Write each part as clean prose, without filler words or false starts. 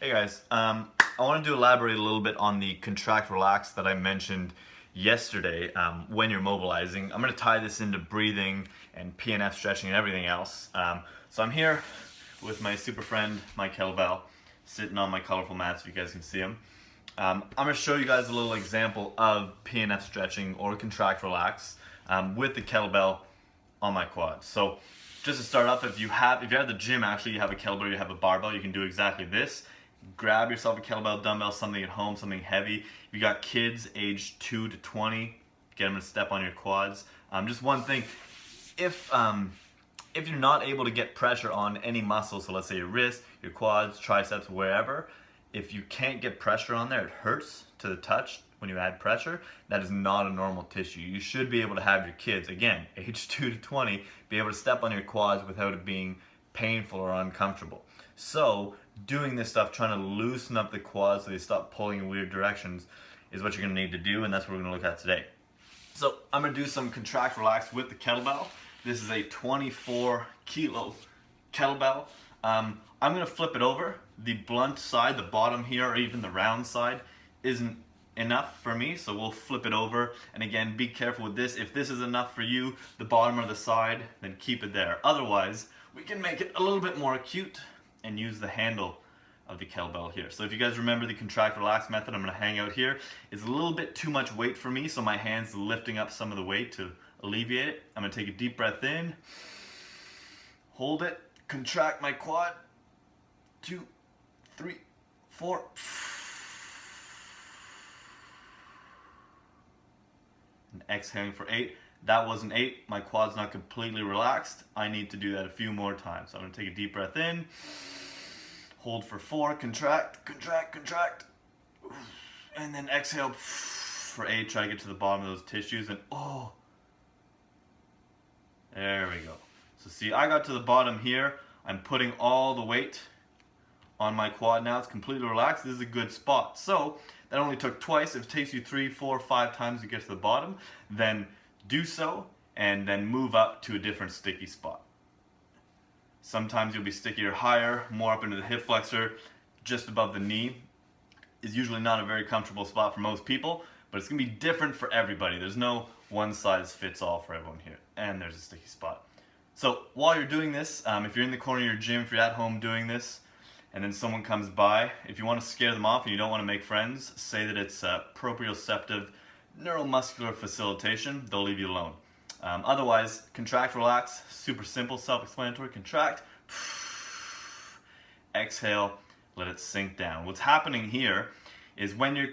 Hey guys, I wanted to elaborate a little bit on the contract relax that I mentioned yesterday when you're mobilizing. I'm going to tie this into breathing and PNF stretching and everything else. So I'm here with my super friend, my kettlebell, sitting on my colorful mats, if you guys can see him. I'm going to show you guys a little example of PNF stretching or contract relax with the kettlebell on my quad. So just to start off, if you're at the gym, actually you have a kettlebell, you have a barbell, you can do exactly this. Grab yourself a kettlebell, dumbbell, something at home, something heavy. If you got kids aged 2 to 20, get them to step on your quads. Just one thing, if you're not able to get pressure on any muscle, so let's say your wrist, your quads, triceps, wherever, if you can't get pressure on there, it hurts to the touch when you add pressure. That is not a normal tissue. You should be able to have your kids, again, age 2 to 20, be able to step on your quads without it being painful or uncomfortable. So doing this stuff, trying to loosen up the quads so they stop pulling in weird directions, is what you're going to need to do, and that's what we're going to look at today. So I'm going to do some contract relax with the kettlebell. This is a 24 kilo kettlebell. I'm going to flip it over. The blunt side, the bottom here, or even the round side, isn't enough for me, so we'll flip it over. And again, be careful with this. If this is enough for you, the bottom or the side, then keep it there. Otherwise, we can make it a little bit more acute and use the handle of the kettlebell here. So if you guys remember the contract relax method, I'm going to hang out here. It's a little bit too much weight for me, so my hand's lifting up some of the weight to alleviate it. I'm going to take a deep breath in, hold it, contract my quad, 2, 3, 4. And exhaling for 8. That wasn't 8. My quad's not completely relaxed. I need to do that a few more times. So I'm going to take a deep breath in, hold for 4, contract, contract, contract, and then exhale for 8. Try to get to the bottom of those tissues, and there we go. So see, I got to the bottom here. I'm putting all the weight on my quad now. It's completely relaxed. This is a good spot. So that only took twice. If it takes you 3, 4, 5 times to get to the bottom, then do so and then move up to a different sticky spot. Sometimes you'll be stickier higher, more up into the hip flexor, just above the knee. Is usually not a very comfortable spot for most people, but it's going to be different for everybody. There's no one size fits all for everyone here. And there's a sticky spot. So while you're doing this, if you're in the corner of your gym, if you're at home doing this, and then someone comes by, if you want to scare them off and you don't want to make friends, say that it's proprioceptive neuromuscular facilitation. They'll leave you alone. Otherwise, contract relax, super simple, self-explanatory. Contract, exhale, let it sink down. What's happening here is when you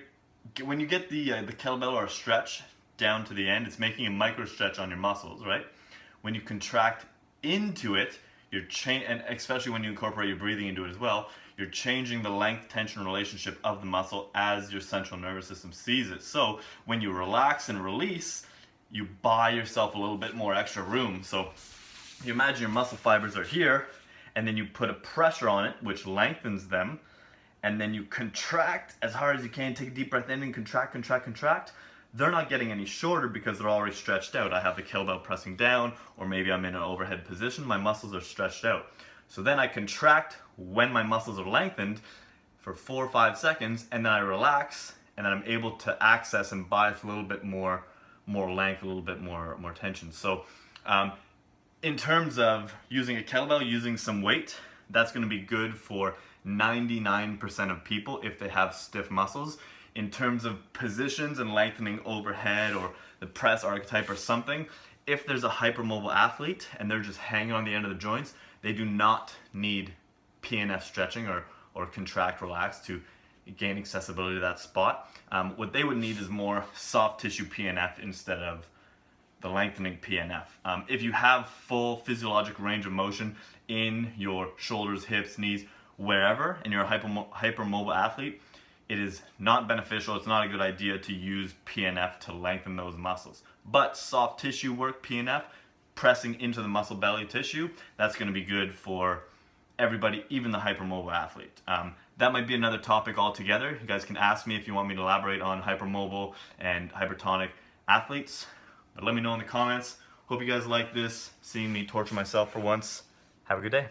get the kettlebell or a stretch down to the end, it's making a micro stretch on your muscles, right? When you contract into it, and especially when you incorporate your breathing into it as well, you're changing the length-tension relationship of the muscle as your central nervous system sees it. So when you relax and release, you buy yourself a little bit more extra room. So you imagine your muscle fibers are here, and then you put a pressure on it, which lengthens them, and then you contract as hard as you can. Take a deep breath in and contract, contract, contract. They're not getting any shorter because they're already stretched out. I have the kettlebell pressing down, or maybe I'm in an overhead position. My muscles are stretched out. So then I contract when my muscles are lengthened for 4 or 5 seconds, and then I relax, and then I'm able to access and buy a little bit more length, a little bit more tension. So in terms of using a kettlebell, using some weight, that's going to be good for 99% of people if they have stiff muscles. In terms of positions and lengthening overhead or the press archetype or something, if there's a hypermobile athlete and they're just hanging on the end of the joints, they do not need PNF stretching or contract relax to gain accessibility to that spot. What they would need is more soft tissue PNF instead of the lengthening PNF. If you have full physiologic range of motion in your shoulders, hips, knees, wherever, and you're a hypermobile athlete, it is not beneficial, it's not a good idea to use PNF to lengthen those muscles. But soft tissue work, PNF, pressing into the muscle belly tissue, that's going to be good for everybody, even the hypermobile athlete. That might be another topic altogether. You guys can ask me if you want me to elaborate on hypermobile and hypertonic athletes. But let me know in the comments. Hope you guys like this, seeing me torture myself for once. Have a good day.